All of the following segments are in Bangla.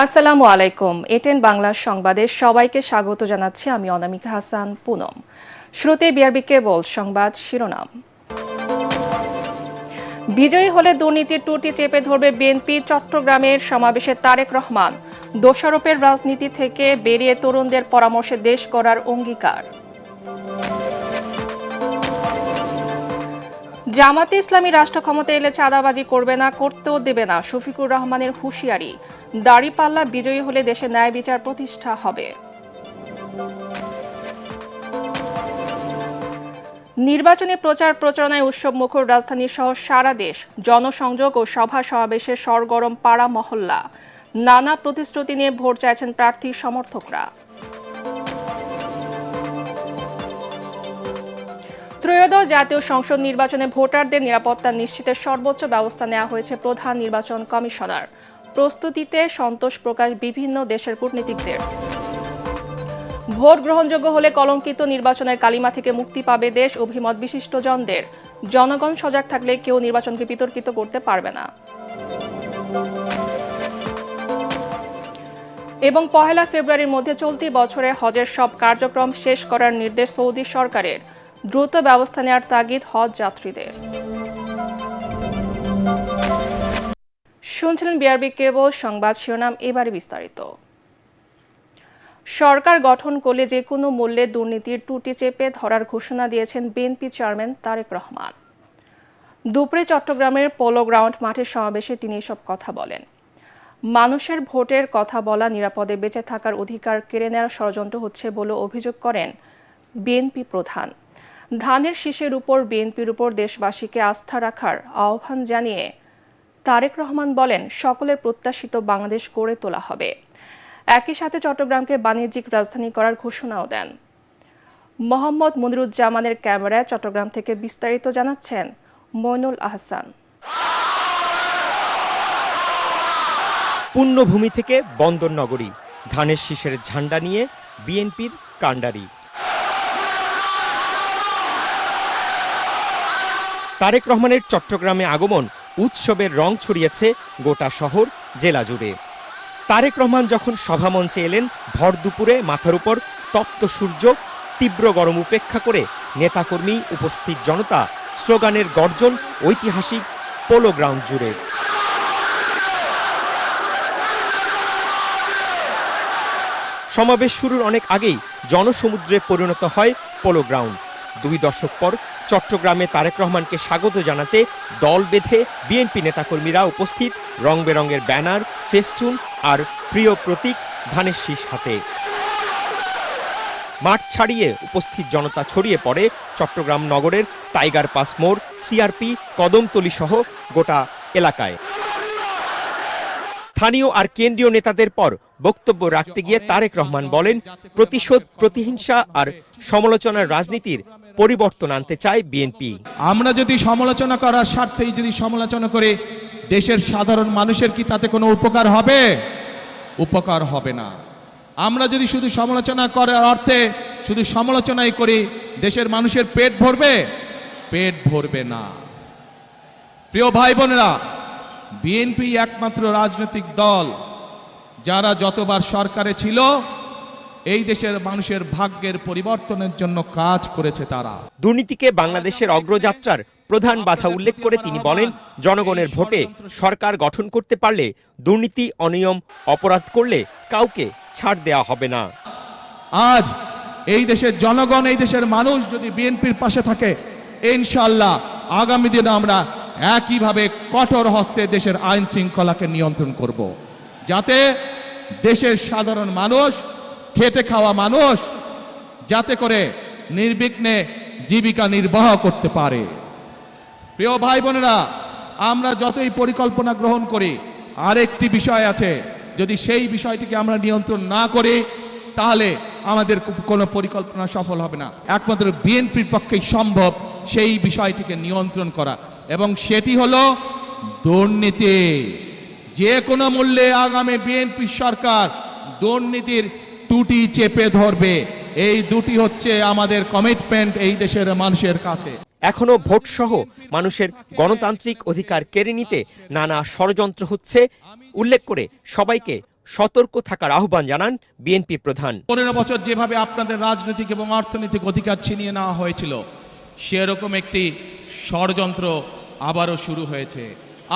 আসসালামু আলাইকুম। এটেন বাংলা সংবাদে সবাইকে স্বাগত জানাচ্ছি আমি অনামিকা হাসান পুনম। শুরুতে বিআরবি কেবল সংবাদ শিরোনাম। বিজয়ী হলে দুর্নীতির টুটি চেপে ধরবে বিএনপি। চট্টগ্রামের সমাবেশে তারেক রহমান। দোষারোপের রাজনীতি থেকে বেরিয়ে তরুণদের পরামর্শে দেশ গড়ার অঙ্গীকার। জামাতে ইসলামী রাষ্ট্র ক্ষমতা এলে চাঁদাবাজি করবে না, করতেও দেবে না, শফিকুর রহমানের হুঁশিয়ারি। দাঁড়িপাল্লা বিজয়ী হলে দেশে ন্যায় বিচার প্রতিষ্ঠা হবে। নির্বাচনী প্রচার প্রচারণায় উৎসব মুখর রাজধানী সহ সারা দেশ। জনসংযোগ ও সভা সমাবেশে সরগরম পাড়া মহল্লা। নানা প্রতিশ্রুতি নিয়ে ভোট চাইছেন প্রার্থীর সমর্থকরা। ত্রয়োদশ জাতীয় সংসদ নির্বাচনে ভোটারদের নিরাপত্তা নিশ্চিতের সর্বোচ্চ ব্যবস্থা নেওয়া হয়েছে প্রধান নির্বাচন কমিশনার। প্রস্তুতিতে সন্তোষ প্রকাশ বিভিন্ন দেশের কূটনীতিকদের। ভোট গ্রহণযোগ্য হলে কলঙ্কিত নির্বাচনের কালিমা থেকে মুক্তি পাবে দেশ, অভিমত বিশিষ্টজনদের। জনগণ সজাগ থাকলে কেউ নির্বাচনকে বিতর্কিত করতে পারবে না। এবং 1 ফেব্রুয়ারির মধ্যে চলতি বছরে হজের সব কার্যক্রম শেষ করার নির্দেশ সৌদি সরকারের। দ্রুত ব্যবস্থা নেওয়ার তাগিদ হজ যাত্রীদের। শুনছিলেন বিআরবি কেবল সংবাদ শিরোনাম, এবারে বিস্তারিত। সরকার গঠন করলে যে কোনো মূল্যে দুর্নীতির টুটি চেপে ধরার ঘোষণা দিয়েছেন বিএনপি চেয়ারম্যান তারেক রহমান। দুপুরে চট্টগ্রামের পোলো গ্রাউন্ড মাঠের সমাবেশে তিনি এসব কথা বলেন। মানুষের ভোটের কথা বলা, নিরাপদে বেঁচে থাকার অধিকার কেড়ে নেওয়ার ষড়যন্ত্র হচ্ছে বলে অভিযোগ করেন বিএনপি প্রধান। ধানের শীষের উপর বিএনপির উপর দেশবাসীকে আস্থা রাখার আহ্বান জানিয়ে তারেক রহমান বলেন, সকলের প্রত্যাশিত বাংলাদেশ গড়ে তোলা হবে। একই সাথে চট্টগ্রামকে বাণিজ্যিক রাজধানী করার ঘোষণাও দেন। মোহাম্মদ মনিরুজ্জামানের ক্যামেরায় চট্টগ্রাম থেকে বিস্তারিত জানাচ্ছেন মইনুল আহসান। পুণ্যভূমি থেকে বন্দর নগরী, ধানের শীষের ঝান্ডা নিয়ে বিএনপির কাণ্ডারি। তারেক রহমানের চট্টগ্রামে আগমন উৎসবের রং ছড়িয়েছে গোটা শহর, জেলা জুড়ে। তারেক রহমান যখন সভামঞ্চে এলেন, ভর দুপুরে মাথার উপর তপ্ত সূর্য, তীব্র গরম উপেক্ষা করে নেতাকর্মী, উপস্থিত জনতা, স্লোগানের গর্জন ঐতিহাসিক পোলো গ্রাউন্ড জুড়ে। সমাবেশ শুরুর অনেক আগেই জনসমুদ্রে পরিণত হয় পোলো গ্রাউন্ড। 2 দশক পর চট্টগ্রামে তারেক রহমানকে স্বাগত জানাতে দল বেঁধে বিএনপি নেতাকর্মীরা উপস্থিত, রং বেরঙের ব্যানার, ফেস্টুন আর প্রিয় প্রতীক ধানের শীষ হাতে। মাঠ ছাড়িয়ে উপস্থিত জনতা ছড়িয়ে পড়ে চট্টগ্রাম নগরের টাইগার পাস মোড়, সিআরপি, কদমতলী সহ গোটা এলাকায়। স্থানীয় আর কেন্দ্রীয় নেতাদের পর বক্তব্য রাখতে গিয়ে তারেক রহমান বলেন, প্রতিশোধ, প্রতিহিংসা আর সমালোচনার রাজনীতির পরিবর্তন আনতে চায় বিএনপি। আমরা যদি সমালোচনা করার স্বার্থেই যদি সমালোচনা করে দেশের সাধারণ মানুষের কি তাতে কোনো উপকার হবে? উপকার হবে না। আমরা যদি শুধু সমালোচনা করার অর্থে শুধু সমালোচনাই করি, দেশের মানুষের পেট ভরবে? পেট ভরবে না। প্রিয় ভাই বোনেরা, বিএনপি একমাত্র রাজনৈতিক দল যারা যতবার সরকারে ছিল এই দেশের মানুষের ভাগ্যের পরিবর্তনের জন্য কাজ করেছে। তারা দুর্নীতিকে বাংলাদেশের অগ্রযাত্রার প্রধান বাধা উল্লেখ করে তিনি বলেন, জনগণের ভোটে সরকার গঠন করতে পারলে দুর্নীতি, অনিয়ম, অপরাধ করলে কাউকে ছাড় দেয়া হবে না। আজ এই দেশের জনগণ, এই দেশের মানুষ যদি বিএনপির পাশে থাকে, ইনশাআল্লাহ আগামী দিনে আমরা একইভাবে কঠোর হস্তে দেশের আইন শৃঙ্খলাকে নিয়ন্ত্রণ করব, যাতে দেশের সাধারণ মানুষ, খেটে খাওয়া মানুষ যাতে করে নির্বিঘ্নে জীবিকা নির্বাহ করতে পারে। প্রিয় ভাই বোনেরা, আমরা যতই পরিকল্পনা গ্রহণ করি, আরেকটি বিষয় আছে, যদি সেই বিষয়টিকে আমরা নিয়ন্ত্রণ না করি তাহলে আমাদের কোনো পরিকল্পনা সফল হবে না। একমাত্র বিএনপির পক্ষেই সম্ভব সেই বিষয়টিকে নিয়ন্ত্রণ করা, এবং সেটি হলো দুর্নীতি। যে কোনো মূল্যে আগামী বিএনপি সরকার দুর্নীতির টুটি চেপে ধরবে। এই দুটি হচ্ছে আমাদের কমিটমেন্ট এই দেশের মানুষের কাছে। এখনো ভোট সহ মানুষের গণতান্ত্রিক অধিকার কেড়ে নিতে নানা ষড়যন্ত্র হচ্ছে উল্লেখ করে সবাইকে সতর্ক থাকার আহ্বান জানান বিএনপি প্রধান। 15 বছর যেভাবে আপনাদের রাজনৈতিক এবং অর্থনৈতিক অধিকার ছিনিয়ে নেওয়া হয়েছিল, সেরকম একটি ষড়যন্ত্র আবারও শুরু হয়েছে।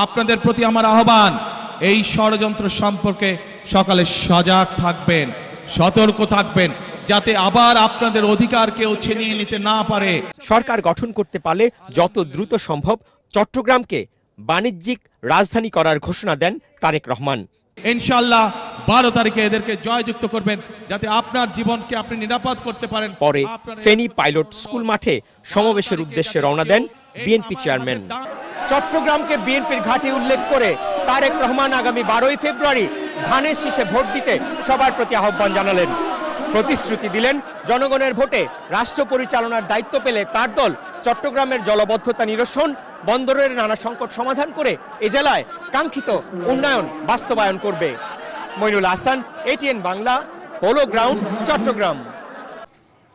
আপনাদের প্রতি আমার আহ্বান, এই ষড়যন্ত্র সম্পর্কে সকালে সজাগ থাকবেন, সতর্ক থাকবেন, যাতে আবার আপনাদের অধিকার কেউ ছিনিয়ে নিতে না পারে। সরকার গঠন করতে পারলে যত দ্রুত সম্ভব চট্টগ্রামকে বাণিজ্যিক রাজধানী করার ঘোষণা দেন তারেক রহমান। ইনশাআল্লাহ 12 তারিখে এদেরকে জয়যুক্ত করবেন, যাতে আপনার জীবনকে আপনি নিরাপদ করতে পারেন। পরে ফেনী পাইলট স্কুল মাঠে সমাবেশের উদ্দেশ্যে রওনা দেন বিএনপি চেয়ারম্যান। চট্টগ্রামকে বিএনপির ঘাঁটি উল্লেখ করে তারেক রহমান আগামী 12ই ফেব্রুয়ারি ধানের শীষে ভোট দিতে সবার প্রতি আহ্বান জানালেন। প্রতিশ্রুতি দিলেন, জনগণের ভোটে রাষ্ট্র পরিচালনার দায়িত্ব পেলে তার দল চট্টগ্রামের জলাবদ্ধতা নিরসন, বন্দরের নানা সংকট সমাধান করে এ জেলায় কাঙ্ক্ষিত উন্নয়ন বাস্তবায়ন করবে। Mainul Hasan, ATN Bangla, polo ground, Chattogram.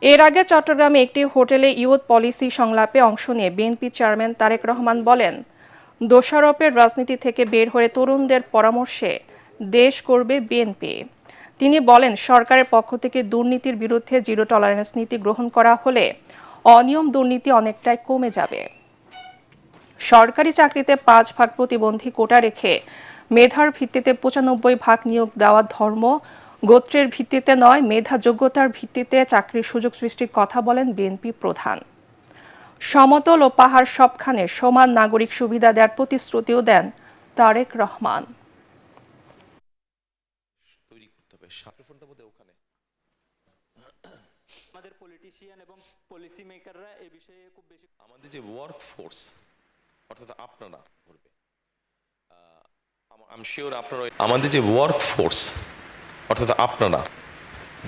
এর আগে চট্টগ্রামে একটি হোটেলে ইউথ পলিসি সংলাপে অংশ নিয়ে বিএনপি চেয়ারম্যান তারেক রহমান বলেন, দোষারোপের রাজনীতি থেকে বের হয়ে তরুণদের পরামর্শে দেশ করবে বিএনপি। তিনি বলেন, সরকারের পক্ষ থেকে দুর্নীতির বিরুদ্ধে জিরো টলারেন্স নীতি গ্রহণ করা হলে অনিয়ম দুর্নীতি অনেকটাই কমে যাবে। সরকারি চাকরিতে 5 ভাগ প্রতিবন্ধী কোটা রেখে মেধার ভিত্তিতে 95 ভাগ নিয়োগ দেওয়া ধর্ম, গোত্রের ভিত্তিতে নয়, মেধা যোগ্যতার ভিত্তিতে চাকরির সুযোগ সৃষ্টির কথা বলেন বিএনপি প্রধান। সমতল ও পাহাড় সবখানে সমান নাগরিক সুবিধা দেওয়ার প্রতিশ্রুতিও দেন তারেক রহমান। আমাদের পলিটিশিয়ান এবং পলিসি মেকাররা এই বিষয়ে খুব বেশি, আমাদের যে ওয়ার্ক ফোর্স অর্থাৎ আপনারা করবে, আই এম শিওর আপনারা, আমাদের যে ওয়ার্ক ফোর্স অর্থাৎ আপনারা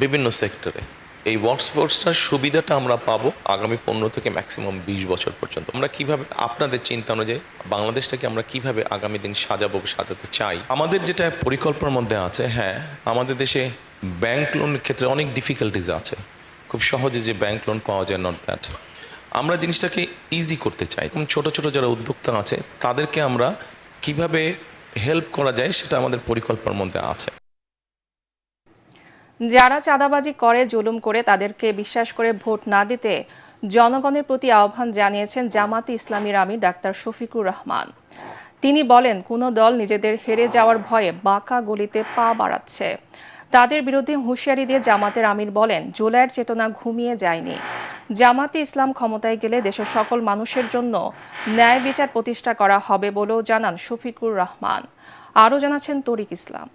বিভিন্ন সেক্টরে, এই ওয়ার্ক ফোর্সটার সুবিধাটা আমরা পাবো আগামী 15 থেকে ম্যাক্সিমাম 20 বছর পর্যন্ত। আমরা কিভাবে আপনাদের চিন্তা অনুযায়ী বাংলাদেশটাকে আমরা কিভাবে আগামী দিন সাজাতে চাই, আমাদের যেটা পরিকল্পনার মধ্যে আছে। হ্যাঁ, আমাদের দেশে ব্যাংক লোনের ক্ষেত্রে অনেক ডিফিকাল্টিজ আছে, খুব সহজে যে ব্যাংক লোন পাওয়া যায় নট দ্যাট। আমরা জিনিসটাকে ইজি করতে চাই। ছোট ছোট যারা উদ্যোক্তা আছে তাদেরকে আমরা কিভাবে হেল্প করা যায় সেটা আমাদের পরিকল্পনার মধ্যে আছে। যারা চাঁদাবাজি করে, জুলুম করে, তাদেরকে বিশ্বাস করে ভোট না দিতে জনগণের প্রতি আহ্বান জানিয়েছেন জামাতে ইসলামীর আমির ডাক্তার শফিকুর রহমান। তিনি বলেন, কোনো দল নিজেদের হেরে যাওয়ার ভয়ে বাঁকা গলিতে পা বাড়াচ্ছে। তাদের বিরুদ্ধে হুঁশিয়ারি দিয়ে জামাতের আমির বলেন, জুলাইয়ের চেতনা ঘুমিয়ে যায়নি। জামাতে ইসলাম ক্ষমতায় গেলে দেশের সকল মানুষের জন্য ন্যায় বিচার প্রতিষ্ঠা করা হবে বলেও জানান শফিকুর রহমান। আরও জানাচ্ছেন তরিক ইসলাম।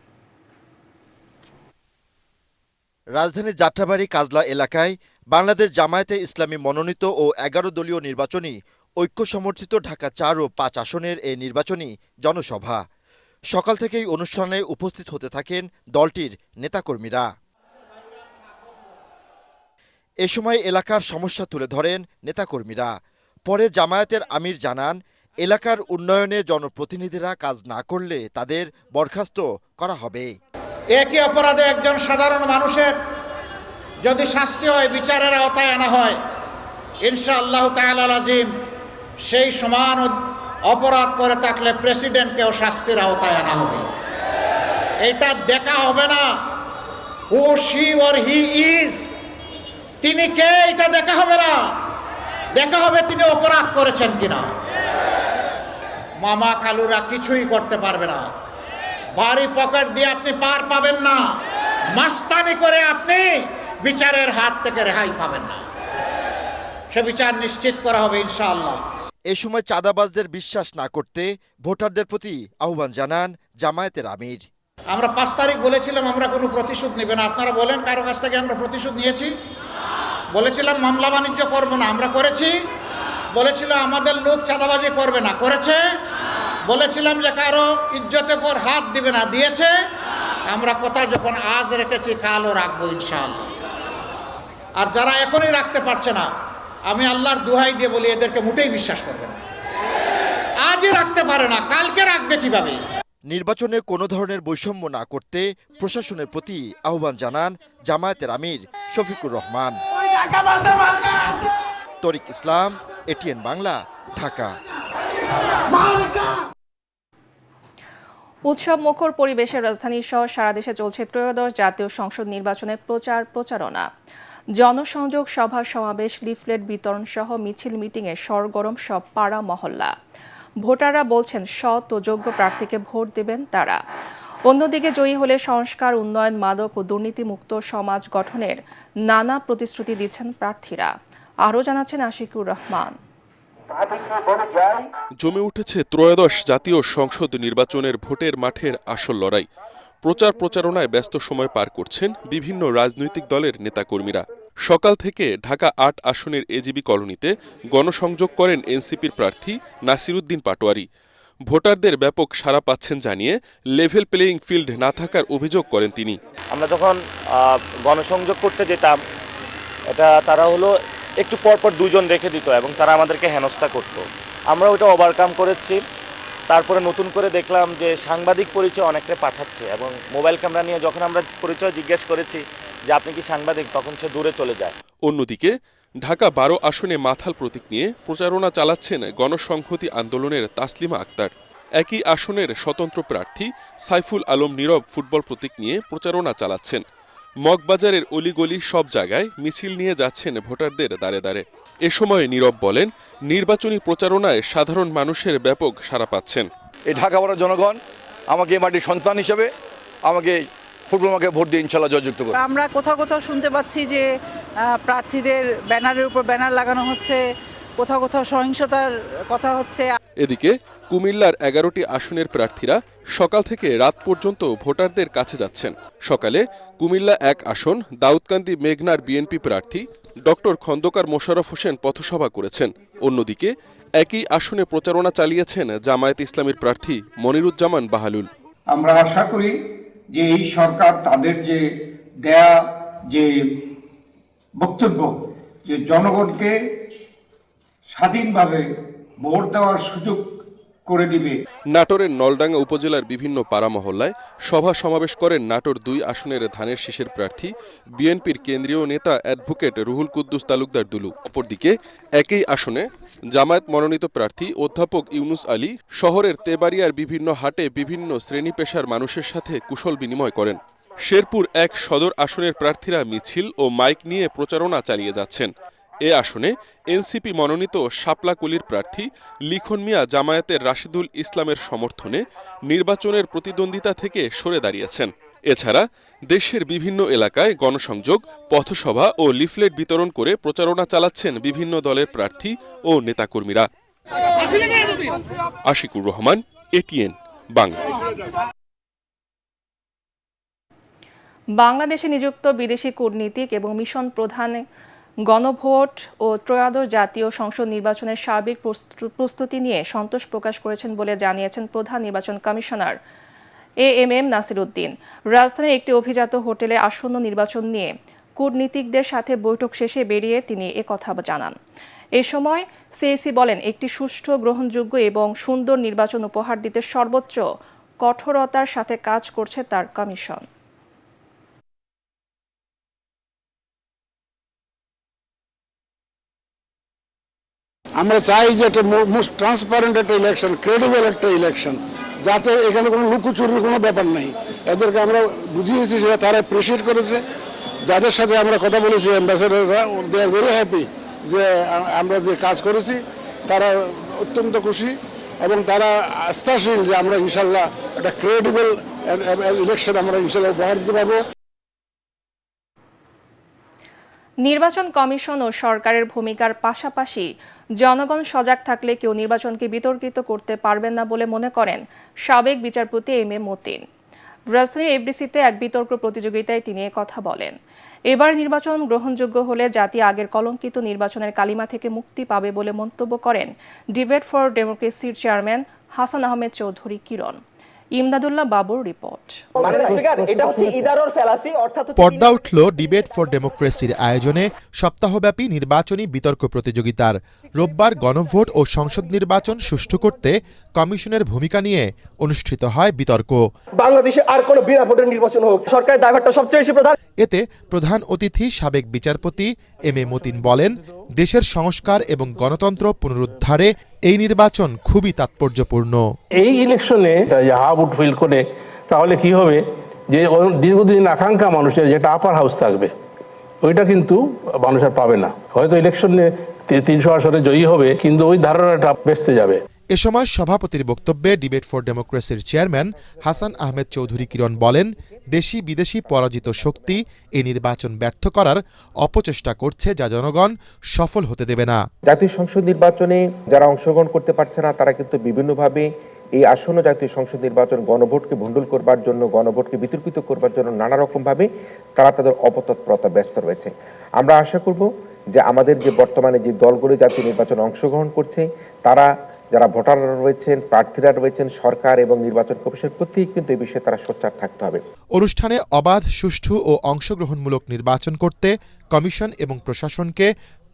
রাজধানীর যাত্রাবাড়ি কাজলা এলাকায় বাংলাদেশ জামায়াতে ইসলামী মনোনীত ও 11 দলীয় নির্বাচনী ঐক্য সমর্থিত ঢাকা 4 ও 5 আসনের এই নির্বাচনী জনসভা। সকাল থেকেই অনুষ্ঠানে উপস্থিত হতে থাকেন দলটির নেতাকর্মীরা। এ সময় এলাকার সমস্যা তুলে ধরেন নেতাকর্মীরা। পরে জামায়াতের আমির জানান, এলাকার উন্নয়নে জনপ্রতিনিধিরা কাজ না করলে তাদের বরখাস্ত করা হবে। একই অপরাধে একজন সাধারণ মানুষের যদি শাস্তি হয়, বিচারের আওতায় আনা হয়, ইনশাআল্লাহ তাআলা আজিম সেই সমান অপরাধ করে থাকলে প্রেসিডেন্টকেও শাস্তির আওতায় আনা হবে। এটা দেখা হবে না হু শি অর হি ইজ, তিনি কে এটা দেখা হবে না, দেখা হবে তিনি অপরাধ করেছেন কিনা। মামা খালুরা কিছুই করতে পারবে না, ভারী পকেট দিয়ে আপনি পার পাবেন না, মাস্তানি করে আপনি বিচারের হাত থেকে রেহাই পাবেন না। সে বিচার নিশ্চিত করা হবে ইনশাআল্লাহ। এ সময় চাঁদাবাজদের বিশ্বাস না করতে ভোটারদের প্রতি আহ্বান জানান জামায়াতের আমির। আমরা 5 তারিখ বলেছিলাম আমরা কোনো প্রতিশোধ নেব না। আপনারা বলেন কারো কাছ থেকে আমরা প্রতিশোধ নিয়েছি? বলেছিলাম মামলা বাণিজ্য করব না, আমরা করেছি? বলেছিলাম আমাদের লোক চাঁদাবাজি করবে না, করেছে? বলেছিলাম যে কারো ইজ্জতের পর হাত দিবে না, দিয়েছে? আমরা কথা যখন আজ রেখেছি কালও রাখবো ইনশাআল্লাহ। আর যারা এখনই রাখতে পারছে না, আমি আল্লাহর দোহাই দিয়ে বলি এদেরকে মোটেই বিশ্বাস করবে না। আজই রাখতে পারে না, কালকে রাখবে কিভাবে? নির্বাচনে কোনো ধরনের বৈষম্য না করতে প্রশাসনের প্রতি আহ্বান জানান জামায়াতের আমির শফিকুর রহমান। তরিক ইসলাম, এটিএন বাংলা, ঢাকা। উৎসব মুখর পরিবেশে রাজধানী সহ সারা দেশে চলছে ত্রয়োদশ জাতীয় সংসদ নির্বাচনের প্রচারণা। জনসংযোগ, সভা সমাবেশ, লিফলেট বিতরণ সহ মিছিল মিটিংয়ে সরগরম সব পাড়া মহল্লা। ভোটাররা বলছেন সৎ ও যোগ্য প্রার্থীকে ভোট দেবেন তারা। অন্যদিকে জয়ী হলে সংস্কার, উন্নয়ন, মাদক ও দুর্নীতিমুক্ত সমাজ গঠনের নানা প্রতিশ্রুতি দিচ্ছেন প্রার্থীরা। আরও জানাচ্ছেন আশিকুর রহমান। জমে উঠেছে ত্রয়োদশ জাতীয় সংসদ নির্বাচনের ভোটের মাঠের আসল লড়াই। প্রচারণায় ব্যস্ত সময় পার করছেন বিভিন্ন রাজনৈতিক দলের নেতাকর্মীরা। সকাল থেকে ঢাকা ৮ আসনের এজিবি কলোনিতে গণসংযোগ করেন এনসিপির প্রার্থী নাসিরুদ্দিন পাটোয়ারি। ভোটারদের ব্যাপক সাড়া পাচ্ছেন জানিয়ে লেভেল প্লেয়িং ফিল্ড না থাকার অভিযোগ করেন তিনি। আমরা যখন গণসংযোগ করতে যেতাম, এটা তারা হলো একটু পরপর দুজন রেখে দিত এবং তারা আমাদেরকে হেনস্থা করত। আমরা ওটা ওভারকাম করেছি। তারপরে নতুন করে দেখলাম যে সাংবাদিক পরিচয় অনেকটা পাঠাচ্ছে এবং মোবাইল ক্যামেরা নিয়ে যখন আমরা পরিচয় জিজ্ঞেস করেছি যে আপনি কি সাংবাদিক, তখন সে দূরে চলে যায়। অন্যদিকে ঢাকা ১২ আসনে মাথাল প্রতীক নিয়ে প্রচারণা চালাচ্ছেন গণসংহতি আন্দোলনের তাসলিমা আক্তার। একই আসনের স্বতন্ত্র প্রার্থী সাইফুল আলম নীরব ফুটবল প্রতীক নিয়ে প্রচারণা চালাচ্ছেন। মগবাজারের অলিগলি সব জায়গায় মিছিল নিয়ে যাচ্ছেন ভোটারদের দ্বারে দ্বারে। এ সময় নীরব বলেন, নির্বাচনী প্রচারণায় সাধারণ মানুষের ব্যাপক সাড়া পাচ্ছেন। এই ঢাকা বড় জনগণ আমাকে এই মাটির সন্তান হিসেবে আমাকে ফুটবল মাঠে ভোট দিয়ে ইনশাল্লাহ জয়যুক্ত করবে। আমরা কোথাও কোথাও শুনতে পাচ্ছি যে প্রার্থীদের ব্যানারের উপর ব্যানার লাগানো হচ্ছে, কোথাও কোথাও সহিংসতার কথা হচ্ছে। এদিকে কুমিল্লার ১১টি আসনের প্রার্থীরা সকাল থেকে রাত পর্যন্ত ভোটারদের কাছে যাচ্ছেন। সকালে কুমিল্লা ১ আসন দাউদকান্দি মেঘনার বিএনপি প্রার্থী ডক্টর খন্দকার মোশাররফ হোসেন পথসভা করেছেন। অন্যদিকে একই আসনে প্রচারণা চালিয়েছেন জামায়াত ইসলামীর প্রার্থী মনিরুজ্জামান বাহালুল। আমরা আশা করি যে এই সরকার তাদের যে দেয়া যে বক্তব্য, যে জনগণকে স্বাধীনভাবে ভোট দেওয়ার সুযোগ করে দিবে। নাটোরের নলডাঙ্গা উপজেলার বিভিন্ন পাড়া মহল্লায় সভা সমাবেশ করেন নাটোর ২ আসনের ধানের শীষের প্রার্থী বিএনপির কেন্দ্রীয় নেতা অ্যাডভোকেট রুহুল কুদ্দুস তালুকদার দুলু। অপরদিকে একই আসনে জামায়াত মনোনীত প্রার্থী অধ্যাপক ইউনুস আলী শহরের তেবাড়িয়ার বিভিন্ন হাটে বিভিন্ন শ্রেণী পেশার মানুষের সাথে কুশল বিনিময় করেন। শেরপুর ১ সদর আসনের প্রার্থীরা মিছিল ও মাইক নিয়ে প্রচারণা চালিয়ে যাচ্ছেন। এ আসনে এনসিপি মনোনীত শাপলাকুলির প্রার্থী লিখন মিয়া জামায়াতের রাশিদুল ইসলামের সমর্থনে নির্বাচনের প্রতিদ্বন্দ্বিতা থেকে সরে দাঁড়িয়েছেন। এছাড়া দেশের বিভিন্ন এলাকায় গণসংযোগ, পথসভা ও লিফলেট বিতরণ করে প্রচারণা চালাচ্ছেন বিভিন্ন দলের প্রার্থী ও নেতাকর্মীরা। আশিকুর রহমান, এটিএন বাংলা। বাংলাদেশে নিযুক্ত বিদেশি কূটনীতিক এবং মিশন প্রধান গণভোট ও ত্রয়োদশ জাতীয় সংসদ নির্বাচনের সার্বিক প্রস্তুতি নিয়ে সন্তোষ প্রকাশ করেছেন বলে জানিয়েছেন প্রধান নির্বাচন কমিশনার এএমএম নাসিরউদ্দিন। রাজধানীর একটি অভিজাত হোটেলে আসন্ন নির্বাচন নিয়ে কূটনীতিকদের সাথে বৈঠক শেষে বেরিয়ে তিনি একথা জানান। এ সময় সিএসি বলেন, একটি সুষ্ঠু, গ্রহণযোগ্য এবং সুন্দর নির্বাচন উপহার দিতে সর্বোচ্চ কঠোরতার সাথে কাজ করছে তার কমিশন। আমরা চাই যে একটা মোস্ট ট্রান্সপারেন্ট একটা ইলেকশন, ক্রেডিবল একটা ইলেকশন, যাতে এখানে কোনো লুকোচুরির কোনো ব্যাপার নাই। এদেরকে আমরা বুঝিয়েছি, সেটা তারা অ্যাপ্রিসিয়েট করেছে। যাদের সাথে আমরা কথা বলেছি অ্যাম্বাসেডাররা, দে আর ভেরি হ্যাপি যে আমরা যে কাজ করেছি, তারা অত্যন্ত খুশি এবং তারা আস্থাশীল যে আমরা ইনশাল্লাহ একটা ক্রেডিবল ইলেকশন আমরা ইনশাল্লাহ উপহার দিতে পারবো। নির্বাচন কমিশন ও সরকারের ভূমিকার পাশাপাশি জনগণ সজাগ থাকলে কেউ নির্বাচনকে বিতর্কিত করতে পারবেন না বলে মনে করেন সাবেক বিচারপতি এম এ মতিন। রাজধানীর এফডিসিতে এক বিতর্ক প্রতিযোগিতায় তিনি কথা বলেন। এবার নির্বাচন গ্রহণযোগ্য হলে জাতি আগের কলঙ্কিত নির্বাচনের কালিমা থেকে মুক্তি পাবে বলে মন্তব্য করেন ডিবেট ফর ডেমোক্রেসির চেয়ারম্যান হাসান আহমেদ চৌধুরী কিরণ। ইমদাদুল্লাহ বাবুর রিপোর্ট। পর্দা উঠল ডিবেট ফর ডেমোক্রেসির আয়োজনে সপ্তাহব্যাপী নির্বাচনী বিতর্ক প্রতিযোগিতার। রোববার গণভোট ও সংসদ নির্বাচন সুষ্ঠু করতে কমিশনের ভূমিকা নিয়ে অনুষ্ঠিত হয় বিতর্ক। বাংলাদেশে আর কোনো বিনা ভোটের নির্বাচন হোক, সরকারের দায়ভারটা সবচেয়ে বেশি প্রধান। এতে প্রধান অতিথি সাবেক বিচারপতি এম এ মতিন বলেন, দেশের সংস্কার এবং গণতন্ত্র পুনরুদ্ধারে এই নির্বাচন খুবই তাৎপর্যপূর্ণ। এই ইলেকশনে হাবুট ফিল করে তাহলে কি হবে যে দীর্ঘদিন আকাঙ্ক্ষা মানুষের যেটা আপার হাউস থাকবে ওইটা কিন্তু মানুষ আর পাবে না। হয়তো ইলেকশনে 300 আসনে জয়ী হবে কিন্তু ওই ধারণাটা বেঁচতে যাবে। এ সময় সভাপতির বক্তব্যে ডিবেট ফর ডেমোক্রেসির চেয়ারম্যান হাসান আহমেদ চৌধুরী কিরণ বলেন, দেশি বিদেশি পরাজিত শক্তি এই নির্বাচন ব্যর্থ করার অপচেষ্টা করছে, যা জনগণ সফল হতে দেবে না। জাতীয় সংসদ নির্বাচনে যারা অংশগ্রহণ করতে পারছে না তারা কিন্তু বিভিন্নভাবে এই আসন্ন জাতীয় সংসদ নির্বাচন গণভোটকে ভণ্ডুল করবার জন্য, গণভোটকে বিতর্কিত করবার জন্য নানা রকম ভাবে তারা তাদের অপতৎপরতা ব্যস্ত রয়েছে। আমরা আশা করব যে আমাদের যে বর্তমানে যে দলগুলো জাতীয় নির্বাচনে অংশগ্রহণ করছে তারা, যারা ভোটাররা রয়েছেন, প্রার্থীরা রয়েছেন, সরকার এবং নির্বাচন কমিশন প্রত্যেকেই কিন্তু এই বিষয়ে তারা সোচ্চার থাকতে হবে। অনুষ্ঠানে অবাধ, সুষ্ঠু ও অংশগ্রহণমূলক নির্বাচন করতে কমিশন এবং প্রশাসনকে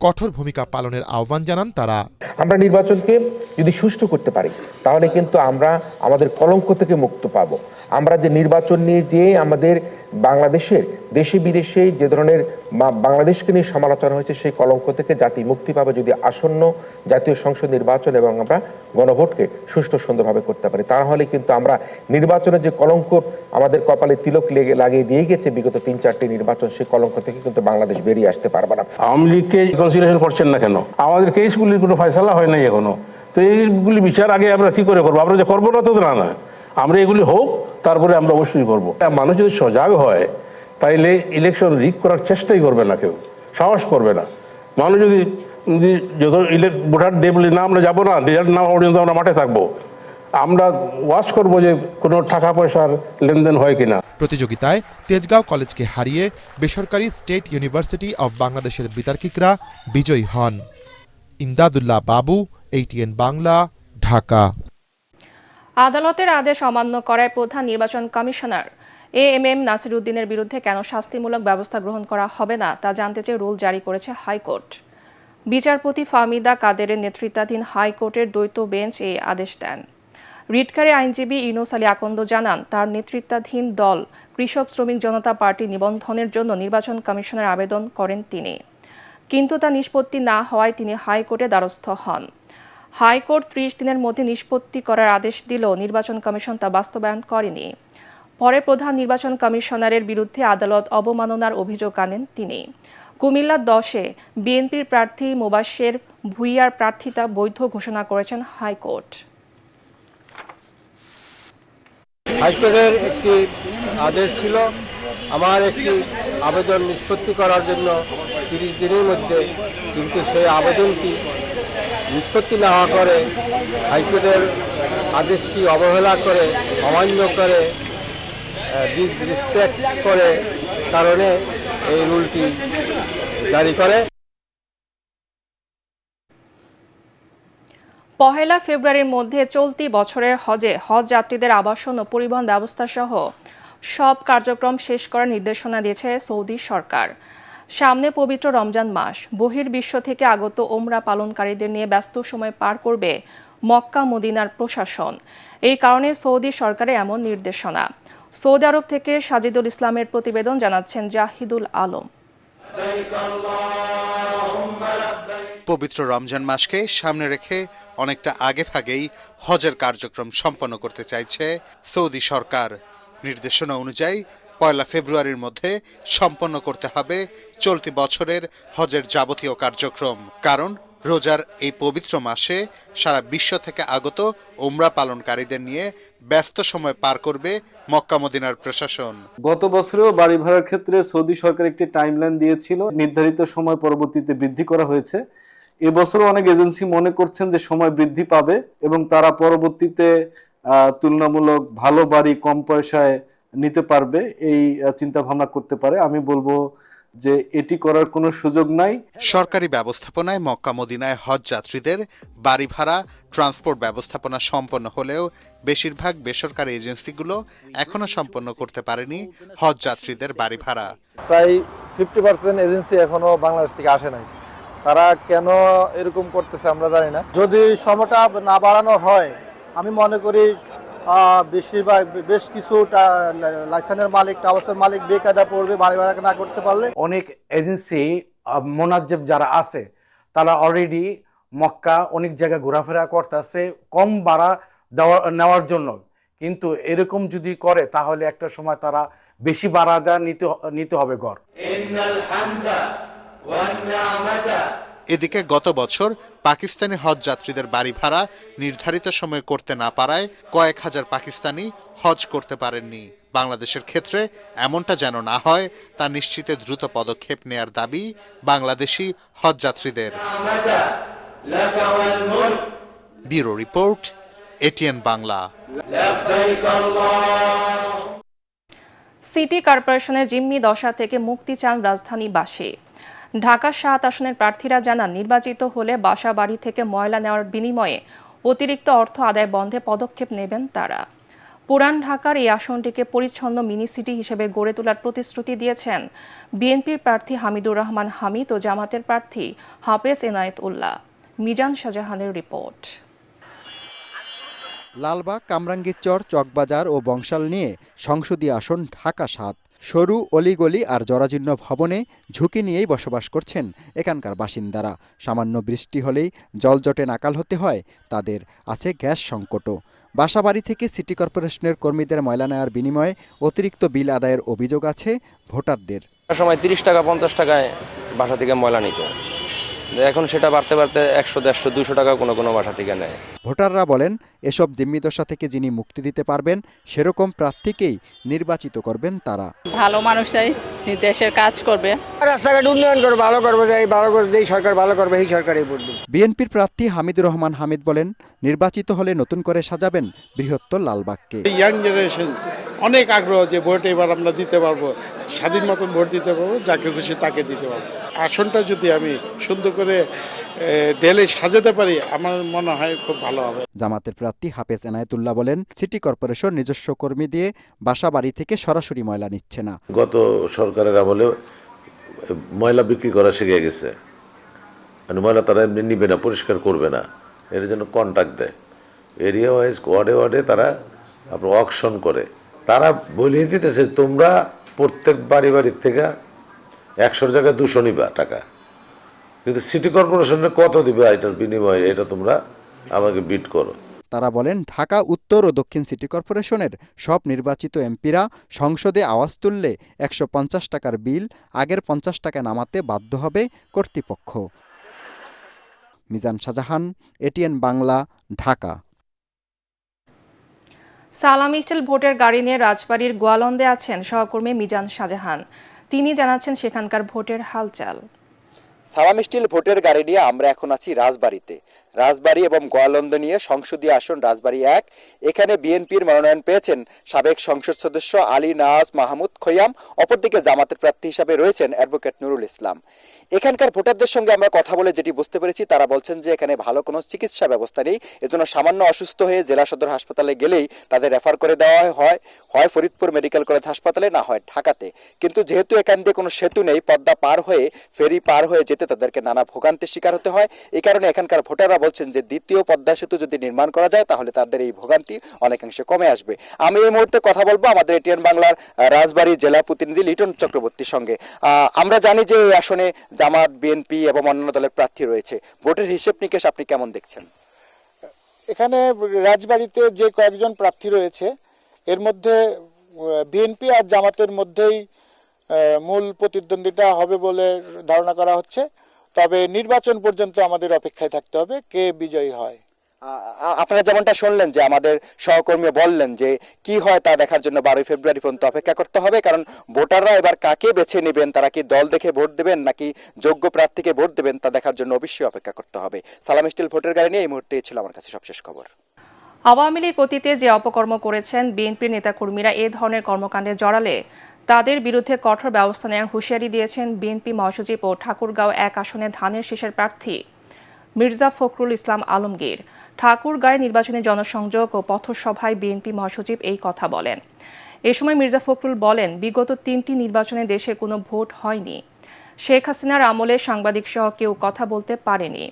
কঠোর ভূমিকা পালনের আহ্বান জানান তারা। আমরা নির্বাচনকে যদি সুষ্ঠু করতে পারি তাহলে কিন্তু আমরা আমাদের কলঙ্ক থেকে মুক্ত পাবো। আমরা যে নির্বাচন নিয়ে যে আমাদের বাংলাদেশের দেশে বিদেশে যে ধরনের বাংলাদেশকে নিয়ে সমালোচনা হয়েছে সেই কলঙ্ক থেকে জাতি মুক্তি পাবে যদি আসন্ন জাতীয় সংসদ নির্বাচন এবং আমরা গণভোটকে সুষ্ঠু সুন্দরভাবে করতে পারি। তাহলে কিন্তু আমরা নির্বাচনের যে কলঙ্ক আমাদের কপালে তিলক লাগিয়ে দিয়ে গেছে বিগত 3-4টি নির্বাচন, সেই কলঙ্ক থেকে কিন্তু বাংলাদেশ বেরিয়ে আসতে পারবে না। আওয়ামী লীগকে কনসিডারেশন করছেন না কেন? আমাদের কেসগুলির কোনো ফয়সালা হয় নাই এখনো, তো এইগুলি বিচার আগে আমরা কি করে করবো? আমরা যে করবো না তো না, আমরা এগুলি হোক তারপরে আমরা অবশ্যই করবো। মানুষ যদি সজাগ হয় তাইলে ইলেকশন রিগ করার চেষ্টাই করবে না, কেউ সাহস করবে না। মানুষ যদি যত ভোটার দেবলি না আমরা যাবো না, রেজাল্ট না হওয়া পর্যন্ত আমরা মাঠে থাকবো, আমরা ওয়াচ করবো যে কোনো টাকা পয়সার লেনদেন হয় কিনা। প্রতিযোগিতায় তেজগাঁও কলেজকে হারিয়ে বেসরকারি স্টেট ইউনিভার্সিটি অব বাংলাদেশের বিতার্কিকরা বিজয়ী হন। ইমদাদুল্লাহ বাবু, ATN বাংলা, ঢাকা। আদালতের আদেশ অমান্য করায় প্রধান নির্বাচন কমিশনার AMM নাসির উদ্দিনের বিরুদ্ধে কেন শাস্তিমূলক ব্যবস্থা গ্রহণ করা হবে না তা জানতে চেয়ে রুল জারি করেছে হাইকোর্ট। বিচারপতি ফাহমিদা কাদেরের নেতৃত্বাধীন হাইকোর্টের দ্বৈত বেঞ্চ এই আদেশ দেন। রিটকারী আইনজীবী ইউনুস আলী আকন্দ জানান, তার নেতৃত্বাধীন দল কৃষক শ্রমিক জনতা পার্টি নিবন্ধনের জন্য নির্বাচন কমিশনের আবেদন করেন তিনি, কিন্তু তা নিষ্পত্তি না হওয়ায় তিনি হাইকোর্টে দ্বারস্থ হন। হাইকোর্ট 30 দিনের মধ্যে নিষ্পত্তি করার আদেশ দিলেও নির্বাচন কমিশন তা বাস্তবায়ন করেনি। পরে প্রধান নির্বাচন কমিশনারের বিরুদ্ধে আদালত অবমাননার অভিযোগ আনেন তিনি। কুমিল্লা 10-এ বিএনপির প্রার্থী মোবাশ্বের ভুঁইয়ার প্রার্থিতা বৈধ ঘোষণা করেছেন হাইকোর্ট। হাইকোর্টের একটি আদেশ ছিল আমার একটি আবেদন নিষ্পত্তি করার জন্য 30 দিনের মধ্যে, কিন্তু সেই আবেদনটি নিষ্পত্তি না হওয়া করে হাইকোর্টের আদেশটি অবহেলা করে, অমান্য করে, ডিসরেসপেক্ট করে কারণে এই রুলটি জারি করে। 1 ফেব্রুয়ারির মধ্যে চলতি বছরের হজ যাত্রীদের আবাসন ও পরিবহন ব্যবস্থা সহ সব কার্যক্রম শেষ করার নির্দেশনা দিয়েছে সৌদি সরকার। সামনে পবিত্র রমজান মাস, বহির্বিশ্ব থেকে আগত ওমরা পালনকারীদের নিয়ে ব্যস্ত সময় পার করবে মক্কা মদিনার প্রশাসন। এই কারণে সৌদি সরকারের এমন নির্দেশনা। সৌদি আরব থেকে সাজিদুল ইসলামের প্রতিবেদন, জানাচ্ছেন জাহিদুল আলম। পবিত্র রমজান মাসকে সামনে রেখে অনেকটা আগে ভাগেই হজের কার্যক্রম সম্পন্ন করতে চাইছে সৌদি সরকার। নির্দেশনা অনুযায়ী 1 ফেব্রুয়ারির মধ্যে সম্পন্ন করতে হবে চলতি বছরের হজের যাবতীয় কার্যক্রম। কারণ রোজার এই পবিত্র মাসে সারা বিশ্ব থেকে আগত ওমরা পালনকারীদের নিয়ে ব্যস্ত সময় পার করবে মক্কা মদিনার প্রশাসন। গত বছরেও বাড়ি ভাড়ার ক্ষেত্রে সৌদি সরকার একটি টাইমলাইন দিয়েছিল, নির্ধারিত সময় পরবর্তীতে বৃদ্ধি করা হয়েছে। এবছরও অনেক এজেন্সি মনে করছেন যে সময় বৃদ্ধি পাবে এবং তারা পরবর্তীতে তুলনামূলক ভালো বাড়ি কম পয়সায় নিতে পারবে, এই চিন্তা ভাবনা করতে পারে। আমি বলবো যে এটি করার কোনো সুযোগ নাই। সরকারি ব্যবস্থাপনায় মক্কা মদিনায় হজ যাত্রীদের বাড়ি ভাড়া, ট্রান্সপোর্ট ব্যবস্থাপনা সম্পন্ন হলেও বেশিরভাগ বেসরকারি এজেন্সিগুলো এখনো সম্পন্ন করতে পারেনি হজ যাত্রীদের বাড়ি ভাড়া। প্রায় 50% এজেন্সি এখনো বাংলাদেশ থেকে আসে নাই। তারা কেন এরকম করতেছে আমরা জানি না। যদি সময়টা না বাড়ানো হয়, আমি মনে করি বেশিরভাগ বেশ কিছু লাইসেন্সের মালিক, ট্রাভেলসের মালিক বেকায়দা পড়বে বাড়ি ভাড়া না করতে পারলে। অনেক এজেন্সি মোনাজ্জেব যারা আছে তারা অলরেডি মক্কা অনেক জায়গায় ঘোরাফেরা করতেছে কম ভাড়া নেওয়ার জন্য, কিন্তু এরকম যদি করে তাহলে একটা সময় তারা বেশি ভাড়া নিতে হবে ঘর। এদিকে গত বছর পাকিস্তানি হজ যাত্রীদের বাড়ি ভাড়া নির্ধারিত সময়ে করতে না পারায় কয়েক হাজার পাকিস্তানি হজ করতে পারেননি। বাংলাদেশের ক্ষেত্রে এমনটা যেন না হয় তা নিশ্চিতে দ্রুত পদক্ষেপ নেয়ার দাবি বাংলাদেশি হজ যাত্রীদের। Bureau report, ATN Bangla. City কর্পোরেশনের জিম্মি দশা থেকে মুক্তি চান রাজধানীবাসী। ঢাকা ৭ আসনের প্রার্থীরা জানান, নির্বাচিত হলে বাসা বাড়ি থেকে ময়লা নেওয়ার বিনিময়ে অতিরিক্ত অর্থ আদায় বন্ধে পদক্ষেপ নেবেন তারা। পুরান ঢাকার এই আসনটিকে পরিচ্ছন্ন মিনি সিটি হিসেবে গড়ে তোলার প্রতিশ্রুতি দিয়েছেন বিএনপির প্রার্থী হামিদুর রহমান হামিদ ও জামাতের প্রার্থী হাফেজ এনায়েত উল্লাহ। মিজান শাহজাহানের রিপোর্ট। লালবাগ, কামরাঙ্গীরচর, চকবাজার ও বংশাল নিয়ে সংসদীয় আসন ঢাকা ৭। সরু অলিগলি আর জরাজীর্ণ ভবনে ঝুঁকি নিয়েই বসবাস করছেন এখানকার বাসিন্দারা। সামান্য বৃষ্টি হলেই জলজটে নাকাল হতে হয় তাদের। আছে গ্যাস সংকটও। বাসাবাড়ি থেকে সিটি কর্পোরেশনের কর্মীদের ময়লা নেওয়ার বিনিময়ে অতিরিক্ত বিল আদায়ের অভিযোগ আছে ভোটারদের। সময় 30 টাকা 50 টাকায় বাসা থেকে ময়লা নিত, এখন সেটা বাড়তে বাড়তে 100, 150, 200 টাকা কোনো কোনো বাসা থেকে নেয়। ভোটাররা বলেন, এসব জিম্মিদশা থেকে যিনি মুক্তি দিতে পারবেন সেরকম প্রার্থীকেই নির্বাচিত করবেন তারা। ভালো মানুষটাই দেশের কাজ করবে, রাস্তাঘাট উন্নয়ন করবে, ভালো করবে, ভালো করবে, এই সরকার ভালো করবে, এই সরকারই ভোট দেব। বিএনপির প্রার্থী হামিদুর রহমান হামিদ বলেন, নির্বাচিত হলে নতুন করে সাজাবেন বৃহত্তর লালবাগকে। ইয়াং জেনারেশন অনেক আগ্রহ যে ভোট এবার আমরা দিতে পারবো, স্বাধীন মতন ভোট দিতে পারবো, যাকে খুশি তাকে দিতে পারবো। আসনটা যদি আমি সুন্দর করে ঢেলে সাজাতে পারি আমার মনে হয় খুব ভালো হবে। জামাতের প্রার্থী হাফেজ এনায়েত উল্লাহ বলেন, সিটি কর্পোরেশন নিজস্ব কর্মী দিয়ে বাসা বাড়ি থেকে সরাসরি ময়লা নিচ্ছে না। গত সরকারের আমলে ময়লা বিক্রি করা শিখে গেছে, মানে ময়লা তারা এমনি নিবে না, পরিষ্কার করবে না, এর জন্য কন্ট্রাক্ট দেয়। এরিয়া ওয়াইজ ওয়ার্ডে ওয়ার্ডে তারা আপনার অকশন করে, তারা বলিয়ে দিতেছে তোমরা প্রত্যেক বাড়ি বাড়ির থেকে 100 জায়গায় 200 নিবা টাকা, কিন্তু সিটি কর্পোরেশনের কত দিবে এটার বিনিময়ে, এটা তোমরা আমাকে বিট করো। তারা বলেন, ঢাকা উত্তর ও দক্ষিণ সিটি কর্পোরেশনের সব নির্বাচিত এমপিরা সংসদে আওয়াজ তুললে 150 টাকার বিল আগের 50 টাকা নামাতে বাধ্য হবে কর্তৃপক্ষ। মিজান শাহজাহান, এটিএন বাংলা, ঢাকা। সালামি স্টিল ভোটের গাড়ি নিয়ে রাজবাড়ীর গোয়ালন্দে আছেন সহকর্মী মিজান শাহজাহান। তিনি জানাচ্ছেন সেখানকার ভোটের হালচাল। সালামি স্টিল ভোটের গাড়ি নিয়ে আমরা এখন আছি রাজবাড়ীতে। রাজবাড়ী এবং গোয়ালন্দ নিয়ে সংসদীয় আসন রাজবাড়ী 1। এখানে বিএনপির মনোনয়ন পেয়েছেন সাবেক সংসদ সদস্য আলী নাওয়াজ মাহমুদ খৈয়াম, অপরদিকে জামাতের প্রার্থী হিসাবে রয়েছেন অ্যাডভোকেট নুরুল ইসলাম। এখানকার ভোটারদের সঙ্গে আমরা কথা বলে যেটি বুঝতে পেরেছি, তারা বলছেন যে এখানে ভালো কোনো চিকিৎসা ব্যবস্থা নেই, এজন্য সামান্য অসুস্থ হয়ে জেলা সদর হাসপাতালে গেলেই তাদের রেফার করে দেওয়া হয় ফরিদপুর মেডিকেল কলেজ হাসপাতালে, না হয় ঢাকাতে। কিন্তু যেহেতু এখান দিয়ে কোনো সেতু নেই, পদ্মা পার হয়ে ফেরি পার হয়ে যেতে তাদেরকে নানা ভোগান্তির শিকার হতে হয়। এই কারণে এখানকার ভোটাররা বলছেন যে দ্বিতীয় পদ্মা সেতু যদি নির্মাণ করা যায় তাহলে তাদের এই ভোগান্তি অনেকাংশে কমে আসবে। আমি এই মুহূর্তে কথা বলবো আমাদের এটিএন বাংলার রাজবাড়ী জেলা প্রতিনিধি লিটন চক্রবর্তীর সঙ্গে। আমরা জানি যে এই আসনে জামাত, বিএনপি এবং অন্যান্য দলের প্রার্থী রয়েছে, ভোটের হিসেব নিকেশ আপনি কেমন দেখছেন? এখানে রাজবাড়ীতে যে কয়েকজন প্রার্থী রয়েছে এর মধ্যে বিএনপি আর জামাতের মধ্যেই মূল প্রতিদ্বন্দ্বিতা হবে বলে ধারণা করা হচ্ছে। তবে নির্বাচন পর্যন্ত আমাদের অপেক্ষায় থাকতে হবে কে বিজয়ী হয়। আপনারা যেমনটা শুনলেন যে আমাদের সহকর্মী বললেন যে কি হয় তা দেখার জন্য 12 ফেব্রুয়ারি পর্যন্ত অপেক্ষা করতে হবে, কারণ ভোটাররা এবার কাকে বেছে নেবেন, তারা কি দল দেখে ভোট দেবেন নাকি যোগ্য প্রার্থীকে ভোট দেবেন তা দেখার জন্য অবশ্যই অপেক্ষা করতে হবে। সালামি স্টিল ভোটের গাড়ি নিয়ে এই মুহূর্তে ছিল আমার কাছে সবশেষ খবর। আওয়ামী লীগ অতীতে যে অপকর্ম করেছেন, বিএনপির নেতাকর্মীরা এ ধরনের কর্মকাণ্ডে জড়ালে তাদের বিরুদ্ধে কঠোর ব্যবস্থা নেওয়ার হুঁশিয়ারি দিয়েছেন বিএনপি মহাসচিব ও ঠাকুরগাঁও 1 আসনে ধানের শীষের প্রার্থী মির্জা ফখরুল ইসলাম আলমগীর। ঠাকুরগাঁয়ে নির্বাচনী জনসংযোগ ও পথসভায় বিএনপি মহাসচিব এই কথা বলেন। এ সময় মির্জা ফখরুল বলেন, বিগত 3টি নির্বাচনে দেশে কোনো ভোট হয়নি। শেখ হাসিনার আমলে সাংবাদিক সহ কেউ কথা বলতে পারেনি।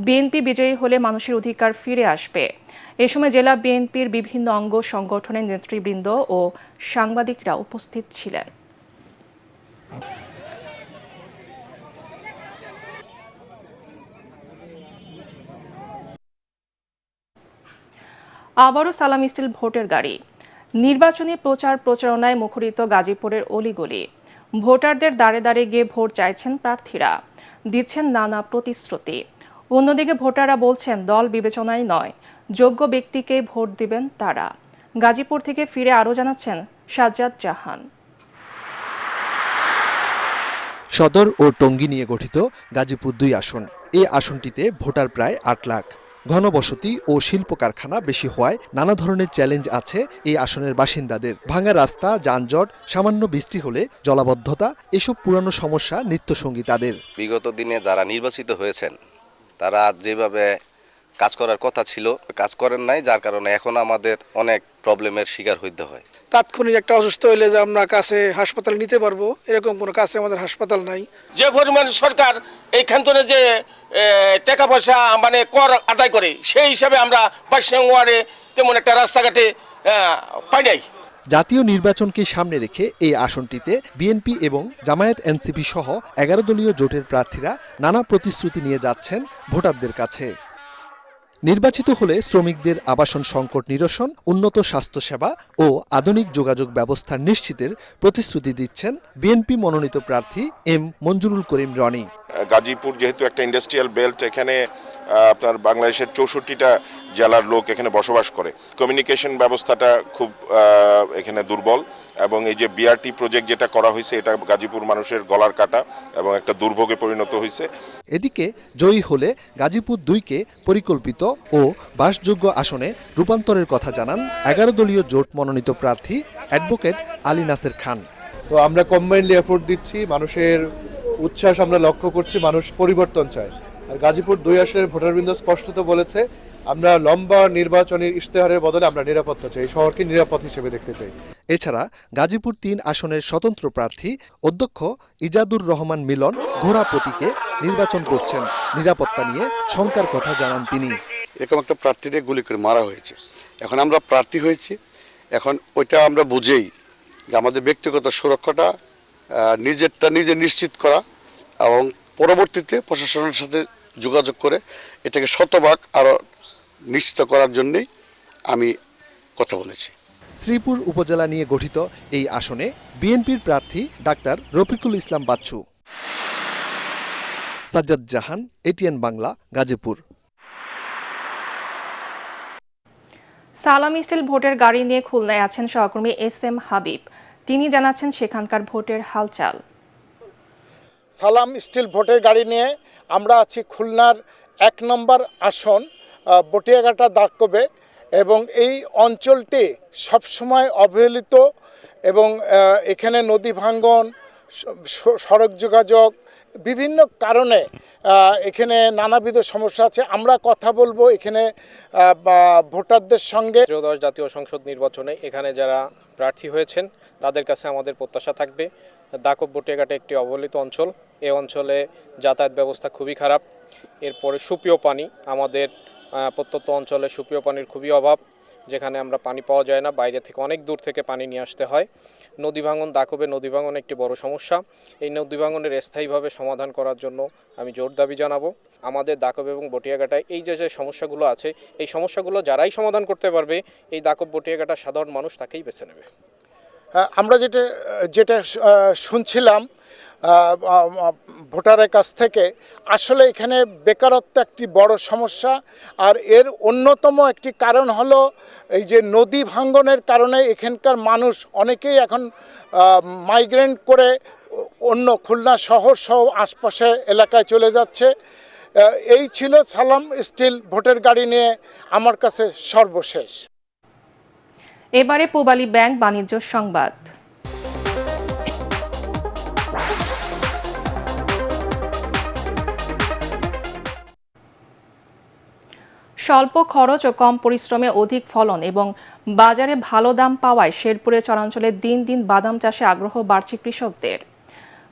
বিএনপি বিজয়ী হলে মানুষের অধিকার ফিরে আসবে। এ সময় জেলা বিএনপির বিভিন্ন অঙ্গ সংগঠনের নেতৃবৃন্দ ও সাংবাদিকরা উপস্থিত ছিলেন। আবারও সালাম স্টিল ভোটের গাড়ি। নির্বাচনী প্রচার প্রচারণায় মুখরিত গাজীপুরের অলিগলি। ভোটারদের দাঁড়ে দাঁড়িয়ে গিয়ে ভোট চাইছেন প্রার্থীরা, দিচ্ছেন নানা প্রতিশ্রুতি। অন্যদিকে ভোটাররা বলছেন দল বিবেচনায় নয়, যোগ্য ব্যক্তিকেই ভোট দিবেন তারা। গাজীপুর থেকে ফিরে আরও জানাচ্ছেন সাজ্জাদ জাহান। সদর ও টঙ্গী নিয়ে গঠিত গাজীপুর ২ আসন। এই আসনটিতে ভোটার প্রায় ৮ লাখ। ঘনবসতি ও শিল্প কারখানা বেশি হওয়ায় নানা ধরনের চ্যালেঞ্জ আছে এই আসনের বাসিন্দাদের। ভাঙা রাস্তা, যানজট, সামান্য বৃষ্টি হলে জলাবদ্ধতা, এসব পুরানো সমস্যা নিত্যসঙ্গী তাদের। বিগত দিনে যারা নির্বাচিত হয়েছেন তারা যেভাবে কাজ করার কথা ছিল কাজ করেন নাই, যার কারণে এখন আমাদের অনেক প্রবলেমের শিকার হইতে হয়। তাৎক্ষণিক একটা অসুস্থ হইলে যে আমরা কাছে হাসপাতাল নিতে পারবো এরকম কোনো কাছে আমাদের হাসপাতাল নাই। যে পরিমাণ সরকার এইখান থেকে যে টাকা পয়সা মানে কর আদায় করে সেই হিসাবে আমরা ২২ নং ওয়ার্ডে তেমন একটা রাস্তাঘাটে পাই নাই। জাতীয় নির্বাচনকে সামনে রেখে এই আসনটিতে বিএনপি এবং জামায়াত এনসিপি সহ ১১ দলীয় জোটের প্রার্থীরা নানা প্রতিশ্রুতি নিয়ে যাচ্ছেন ভোটারদের কাছে। নির্বাচিত হলে শ্রমিকদের আবাসন সংকট নিরসন, উন্নত স্বাস্থ্যসেবা ও আধুনিক যোগাযোগ ব্যবস্থা নিশ্চিতের প্রতিশ্রুতি দিচ্ছেন বিএনপি মনোনীত প্রার্থী এম মঞ্জুরুল করিম রনি। গাজীপুর যেহেতু একটা ইন্ডাস্ট্রিয়াল বেল্ট, এখানে আপনার বাংলাদেশের ৬৪টা জেলার লোক এখানে বসবাস করে। কমিউনিকেশন ব্যবস্থাটা খুব এখানে দুর্বল এবং এই যে বিআরটি প্রজেক্ট যেটা করা হয়েছে এটা গাজীপুর মানুষের গলার কাটা এবং একটা দুর্ভোগে পরিণত হয়েছে। এদিকে জয়ী হলে গাজীপুর ২কে পরিকল্পিত ও বাসযোগ্য আসনে রূপান্তরের কথা জানান ১১ দলীয় জোট মনোনীত প্রার্থী অ্যাডভোকেট আলী নাসের খান। তো আমরা কম্বাইন্ডলি এফোর্ট দিচ্ছি, মানুষের উচ্ছ্বাস আমরা লক্ষ্য করছি, মানুষ পরিবর্তন চায়। আর গাজীপুর ২ আসনের ভোটারবৃন্দ স্পষ্টত বলেছে আমরা লম্বা নির্বাচনের ইশতেহারের বদলে আমরা নিরাপত্তা চাই, শহরকে নিরাপদ হিসেবে দেখতে চাই। এছাড়া গাজীপুর ৩ আসনের স্বতন্ত্র প্রার্থী অধ্যক্ষ ইজাদুর রহমান মিলন ঘোড়া প্রতীকে নির্বাচন করছেন। নিরাপত্তা নিয়ে শঙ্কার কথা জানান তিনি। এরকম একটা প্রার্থীকে গুলি করে মারা হয়েছে, এখন আমরা প্রার্থী হয়েছি, এখন ওইটা আমরা বুঝেই যে আমাদের ব্যক্তিগত সুরক্ষাটা নিজেরটা নিজে নিশ্চিত করা এবং পরবর্তীতে প্রশাসনের সাথে যোগাযোগ করে এটাকে শতভাগ আরও নিশ্চিত করার জন্যই আমি কথা বলেছি। শ্রীপুর উপজেলা নিয়ে গঠিত এই আসনে বিএনপির প্রার্থী ডাক্তার রফিকুল ইসলাম বাচ্চু। সাজ্জাদ জাহান, এটিএন বাংলা, গাজীপুর। সালাম স্টিল ভোটের গাড়ি নিয়ে খুলনায় আছেন সহকর্মী SM হাবিব। তিনি জানাচ্ছেন সেখানকার ভোটের হালচাল। সালাম স্টিল ভোটের গাড়ি নিয়ে আমরা আছি খুলনার ১ নম্বর আসন বটিয়াঘাটা দাগকবে এবং এই অঞ্চলটি সবসময় অবহেলিত এবং এখানে নদী ভাঙ্গন, সড়ক যোগাযোগ বিভিন্ন কারণে এখানে নানাবিধ সমস্যা আছে। আমরা কথা বলবো এখানে ভোটারদের সঙ্গে। 13 জাতীয় সংসদ নির্বাচনে এখানে যারা প্রার্থী হয়েছেন তাদের কাছে আমাদের প্রত্যাশা থাকবে। দাগকব বটিয়াঘাটা একটি অবহেলিত অঞ্চল, এই অঞ্চলে যাতায়াত ব্যবস্থা খুবই খারাপ। এরপরে সুপেয় পানি, আমাদের প্রত্যন্ত অঞ্চলে সুপেয় পানির খুবই অভাব, যেখানে আমরা পানি পাওয়া যায় না, বাইরে থেকে অনেক দূর থেকে পানি নিয়ে আসতে হয়। নদী ভাঙন, দাগকবে নদী ভাঙন একটি বড় সমস্যা। এই নদী ভাঙনের স্থায়ীভাবে সমাধান করার জন্য আমি জোর দাবি জানাবো। আমাদের দাগকব এবং বটিয়াঘাটায় এই যে সমস্যাগুলো আছে, এই সমস্যাগুলো যারাই সমাধান করতে পারবে, এই দাগকব বটিয়াঘাটার সাধারণ মানুষ তাকেই বেছে নেবে। আমরা যেটা শুনছিলাম ভোটারের কাছ থেকে, আসলে এখানে বেকারত্ব একটি বড় সমস্যা। আর এর অন্যতম একটি কারণ হলো এই যে নদী ভাঙ্গনের কারণে এখানকার মানুষ অনেকেই এখন মাইগ্রেন্ট করে অন্য খুলনা শহর সহ আশপাশের এলাকায় চলে যাচ্ছে। এই ছিল সালাম স্টিল ভোটের গাড়ি নিয়ে আমার কাছে সর্বশেষ। এবারে পূবালী ব্যাংক বাণিজ্য সংবাদ। স্বল্প খরচ ও কম পরিশ্রমে অধিক ফলন এবং বাজারে ভালো দাম পাওয়ায় শেরপুরের চরাঞ্চলে দিন দিন বাদাম চাষে আগ্রহ বাড়ছে কৃষকদের।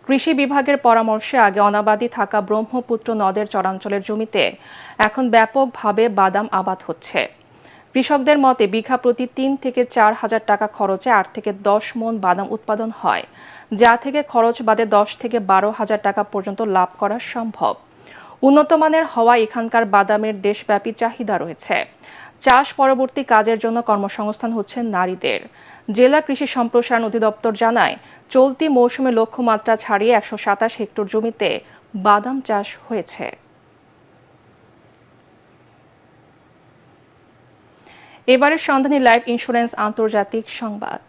কৃষি বিভাগের পরামর্শে আগে অনাবাদি থাকা ব্রহ্মপুত্র নদের চরাঞ্চলের জমিতে এখন ব্যাপকভাবে বাদাম আবাদ হচ্ছে। কৃষকদের মতে বিঘা প্রতি ৩ থেকে ৪ হাজার টাকা খরচে ৮ থেকে ১০ মণ বাদাম উৎপাদন হয়, যা থেকে খরচ বাদে ১০ থেকে ১২ হাজার টাকা পর্যন্ত লাভ করা সম্ভব। উন্নত মানের হওয়া এখানকার বাদামের দেশব্যাপী চাহিদা রয়েছে। চাষ পরবর্তী কাজের জন্য কর্মসংস্থান হচ্ছে নারীদের। জেলা কৃষি সম্প্রসারণ অধিদপ্তর জানায়, চলতি মৌসুমে লক্ষ্যমাত্রা ছাড়িয়ে 127 হেক্টর জমিতে বাদাম চাষ হয়েছে। এবারের সন্ধানী লাইফ ইন্স্যুরেন্স আন্তর্জাতিক সংবাদ।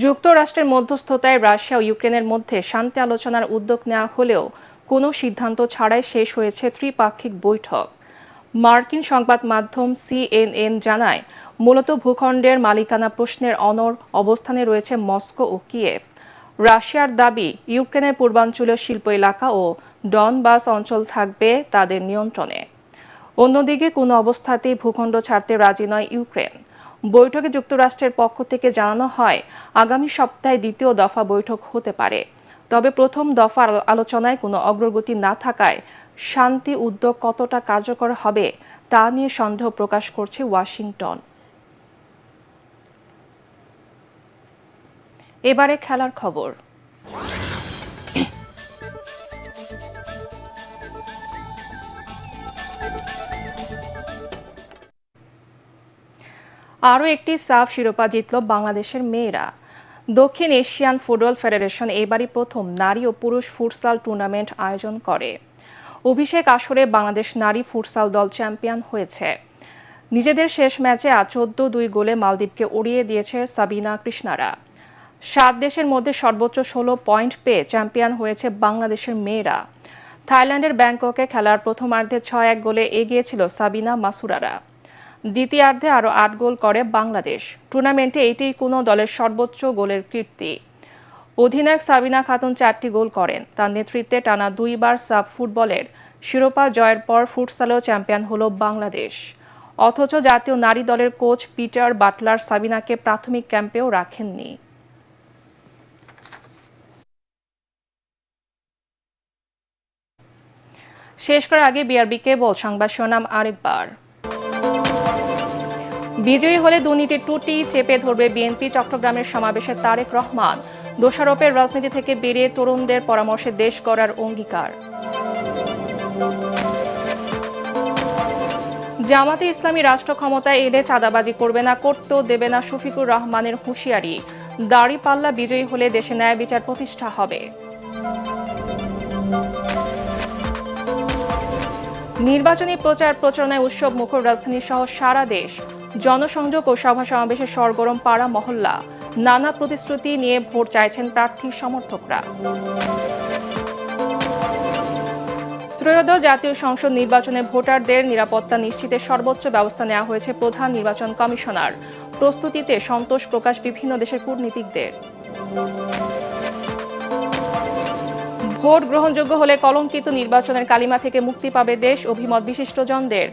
যুক্তরাষ্ট্রের মধ্যস্থতায় রাশিয়া ও ইউক্রেনের মধ্যে শান্তি আলোচনার উদ্যোগ নেওয়া হলেও কোনো সিদ্ধান্ত ছাড়াই শেষ হয়েছে ত্রিপাক্ষিক বৈঠক। মার্কিন সংবাদ মাধ্যম CNN জানায়, মূলত ভূখণ্ডের মালিকানা প্রশ্নের অনড় অবস্থানে রয়েছে মস্কো ও কিয়েভ। রাশিয়ার দাবি, ইউক্রেনের পূর্বাঞ্চলীয় শিল্প এলাকা ও ডনবাস অঞ্চল থাকবে তাদের নিয়ন্ত্রণে। অন্যদিকে কোনো অবস্থাতেই ভূখণ্ড ছাড়তে রাজি নয় ইউক্রেন। বৈঠকে যুক্তরাষ্ট্রের পক্ষ থেকে জানানো হয়, আগামী সপ্তাহে দ্বিতীয় দফা বৈঠক হতে পারে। তবে প্রথম দফা আলোচনায় কোনো অগ্রগতি না থাকায় শান্তি উদ্যোগ কতটা কার্যকর হবে তা নিয়ে সন্দেহ প্রকাশ করছে ওয়াশিংটন। এবারে খেলার খবর। আরও একটি সাফ শিরোপা জিতল বাংলাদেশের মেয়েরা। দক্ষিণ এশিয়ান ফুটবল ফেডারেশন এবারই প্রথম নারী ও পুরুষ ফুটসাল টুর্নামেন্ট আয়োজন করে। অভিষেক আসরে বাংলাদেশ নারী ফুটসাল দল চ্যাম্পিয়ন হয়েছে। নিজেদের শেষ ম্যাচে 14-2 গোলে মালদ্বীপকে উড়িয়ে দিয়েছে সাবিনা কৃষ্ণারা। 7 দেশের মধ্যে সর্বোচ্চ 16 পয়েন্ট পেয়ে চ্যাম্পিয়ন হয়েছে বাংলাদেশের মেয়েরা। থাইল্যান্ডের ব্যাংককে খেলার প্রথমার্ধে 6-1 গোলে এগিয়ে ছিল সাবিনা মাসুরারা। দ্বিতীয়ার্ধে আরও 8 গোল করে বাংলাদেশ। টুর্নামেন্টে এটিই কোনো দলের সর্বোচ্চ গোলের কীর্তি। অধিনায়ক সাবিনা খাতুন 4টি গোল করেন। তার নেতৃত্বে টানা 2 বার সাফ ফুটবলের শিরোপা জয়ের পর ফুটসালেও চ্যাম্পিয়ন হলো বাংলাদেশ। অথচ জাতীয় নারী দলের কোচ পিটার বাটলার সাবিনাকে প্রাথমিক ক্যাম্পেও রাখেননি। শেষ করার আগে বিআরবিকে বল সংবাদ শিরোনাম আরেকবার। বিজয়ী হলে দুর্নীতির টুটি চেপে ধরবে বিএনপি। চট্টগ্রামের সমাবেশে তারেক রহমান। দোষারোপের রাজনীতি থেকে বেরিয়ে তরুণদের পরামর্শে দেশ গড়ার অঙ্গীকার। জামাতে ইসলামী রাষ্ট্র ক্ষমতায় এলে চাঁদাবাজি করবে না, করতেও দেবে না শফিকুর রহমানের হুঁশিয়ারি। দাঁড়িপাল্লা বিজয়ী হলে দেশে ন্যায় বিচার প্রতিষ্ঠা হবে। নির্বাচনী প্রচার প্রচারণায় উৎসব মুখর রাজধানী সহ সারা দেশ। জনসংযোগ ও সভা সমাবেশে সরগরম পাড়া মহল্লা। নানা প্রতিশ্রুতি নিয়ে ভোট চাইছেন প্রার্থী সমর্থকরা। ত্রয়োদশ জাতীয় সংসদ নির্বাচনে ভোটারদের নিরাপত্তা নিশ্চিতে সর্বোচ্চ ব্যবস্থা নেওয়া হয়েছে প্রধান নির্বাচন কমিশনার। প্রস্তুতিতে সন্তোষ প্রকাশ বিভিন্ন দেশের কূটনীতিকদের। ভোট গ্রহণযোগ্য হলে কলঙ্কিত নির্বাচনের কালিমা থেকে মুক্তি পাবে দেশ। অভিমত বিশিষ্টজনদের।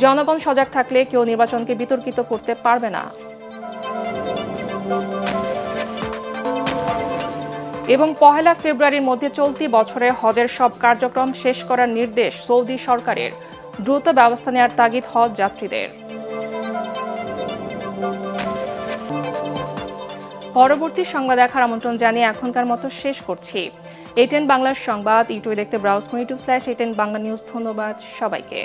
জনগণ সজাগ থাকলে কেউ নির্বাচনকে বিতর্কিত করতে পারবে না। এবং 1 ফেব্রুয়ারির মধ্যে চলতি বছরে হজের সব কার্যক্রম শেষ করার নির্দেশ সৌদি সরকারের। দ্রুত ব্যবস্থা নেওয়ার তাগিদ হজ যাত্রীদের। পরবর্তী সংবাদ দেখার আমন্ত্রণ জানিয়ে এখনকার মতো শেষ করছি। ATN বাংলার সংবাদ ইউটিউবে দেখতে ব্রাউজ করুন YouTube/ATN বাংলা নিউজ। ধন্যবাদ সবাইকে।